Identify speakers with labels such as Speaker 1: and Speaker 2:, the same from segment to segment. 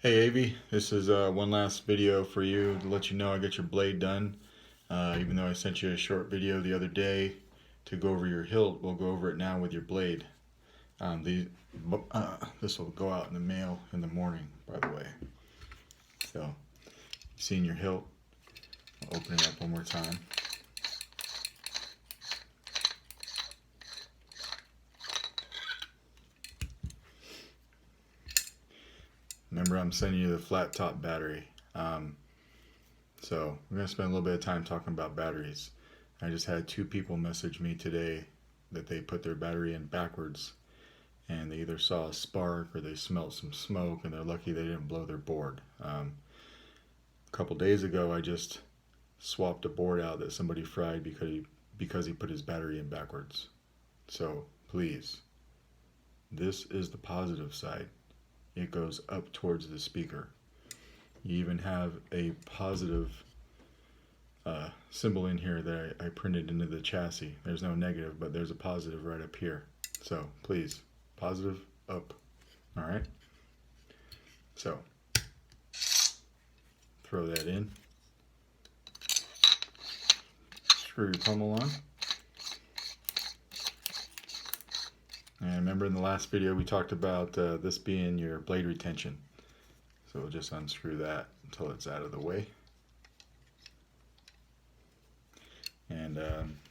Speaker 1: Hey Avi, this is one last video for you to let you know I got your blade done. Even though I sent you a short video the other day to go over your hilt, we'll go over it now with your blade. This will go out in the mail in the morning, by the way. So, you've seen your hilt. I'll open it up one more time. Remember, I'm sending you the flat top battery. So we're going to spend a little bit of time talking about batteries. I just had two people message me today that they put their battery in backwards and they either saw a spark or they smelled some smoke, and they're lucky they didn't blow their board. A couple days ago I just swapped a board out that somebody fried because he put his battery in backwards. So please, this is the positive side. It goes up towards the speaker. You even have a positive symbol in here that I printed into the chassis. There's no negative, but there's a positive right up here. So please, positive up. All right. So throw that in. Screw your pommel on. And remember in the last video we talked about this being your blade retention. So we'll just unscrew that until it's out of the way. And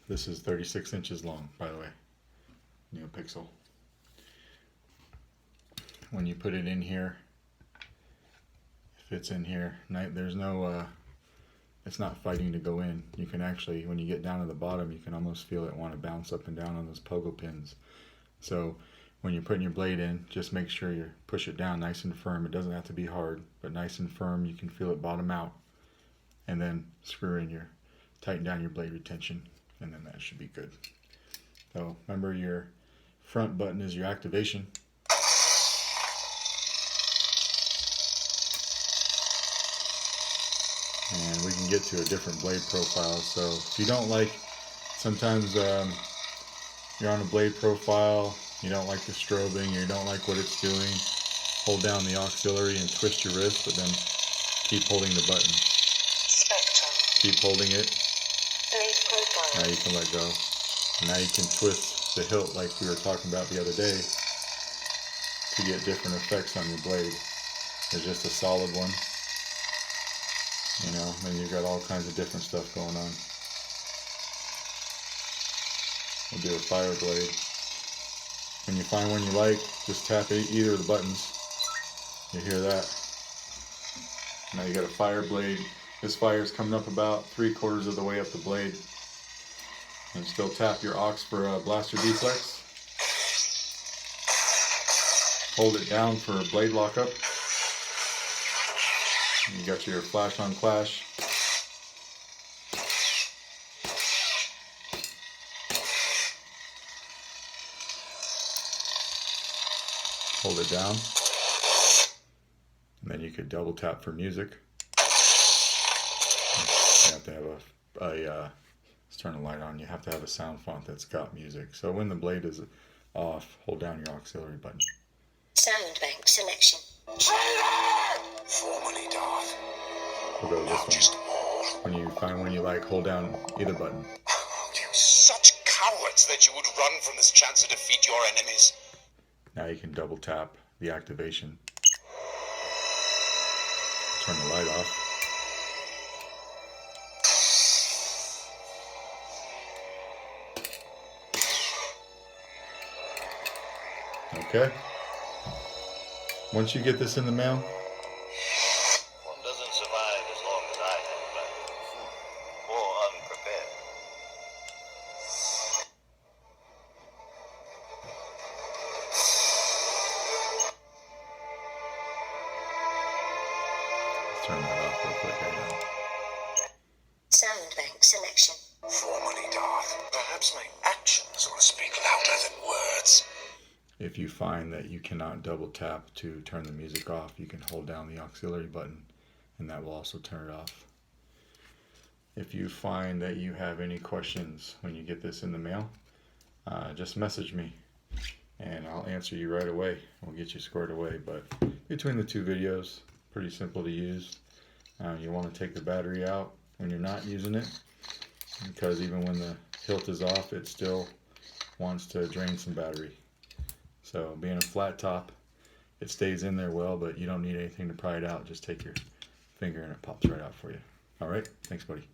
Speaker 1: this is 36 inches long, by the way. Neopixel. When you put it in here, it fits in here. There's no, it's not fighting to go in. You can actually, when you get down to the bottom, you can almost feel it want to bounce up and down on those pogo pins. So when you're putting your blade in, just make sure you push it down nice and firm. It doesn't have to be hard, but nice and firm. You can feel it bottom out. And then tighten down your blade retention, and then that should be good. So remember, your front button is your activation. And we can get to a different blade profile. So if you don't like, sometimes you're on a blade profile, you don't like the strobing, you don't like what it's doing, hold down the auxiliary and twist your wrist, but then keep holding the button.
Speaker 2: Spectrum.
Speaker 1: Keep holding it.
Speaker 2: Blade profile.
Speaker 1: Now you can let go. Now you can twist the hilt like we were talking about the other day to get different effects on your blade. There's just a solid one, you know, and you've got all kinds of different stuff going on. We'll do a fire blade. When you find one you like, just tap either of the buttons. You hear that? Now you got a fire blade. This fire is coming up about 3/4 of the way up the blade. And still tap your aux for a blaster deflex. Hold it down for a blade lockup. And you got your flash on clash. Hold it down, and then you could double tap for music. You have to have let's turn the light on. You have to have a sound font that's got music. So when the blade is off, hold down your auxiliary button.
Speaker 2: Sound bank selection.
Speaker 3: Formerly Darth.
Speaker 1: We'll go this one. When you find one you like, hold down either button.
Speaker 3: You such cowards that you would run from this chance to defeat your enemies.
Speaker 1: Now you can double tap the activation. Turn the light off. Okay. Once you get this in the mail,
Speaker 4: one doesn't survive as long as I have, but more unprepared.
Speaker 1: let's turn that off real quick right now.
Speaker 2: Sound bank selection.
Speaker 3: Formerly Darth. Perhaps my actions will speak louder than words.
Speaker 1: If you find that you cannot double tap to turn the music off, you can hold down the auxiliary button, and that will also turn it off. If you find that you have any questions when you get this in the mail, just message me and I'll answer you right away. We'll get you squared away. But between the two videos, pretty simple to use. You want to take the battery out when you're not using it, because even when the hilt is off, it still wants to drain some battery. So being a flat top, it stays in there well, but you don't need anything to pry it out. Just take your finger and it pops right out for you. All right, thanks buddy.